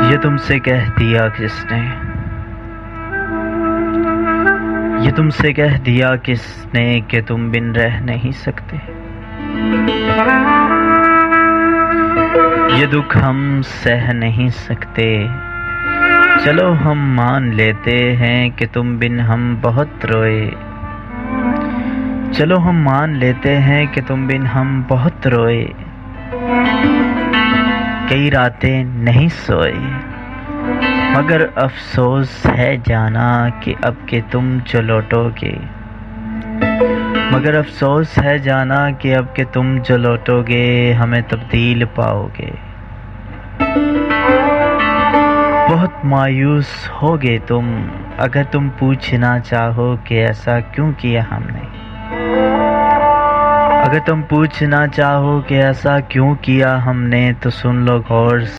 یہ تم سے کہہ دیا کس نے، یہ تم سے کہہ دیا کس نے کہ تم بن رہ نہیں سکتے۔ یہ دکھ ہم سہ نہیں سکتے، چلو ہم مان لیتے ہیں کہ تم بن ہم بہت روئے۔ چلو ہم مان لیتے ہیں کہ تم بن ہم بہت روئے، کئی راتیں نہیں سوئے، مگر افسوس ہے جانا کہ اب کہ تم جو لوٹو گے، مگر افسوس ہے جانا کہ اب کہ تم جو لوٹو گے ہمیں تبدیل پاؤ گے۔ بہت مایوس ہوگے تم اگر تم پوچھنا چاہو کہ ایسا کیوں کیا ہم نے، اگر تم پوچھنا چاہو کہ ایسا کیوں کیا ہم نے تو سن لو غور سے۔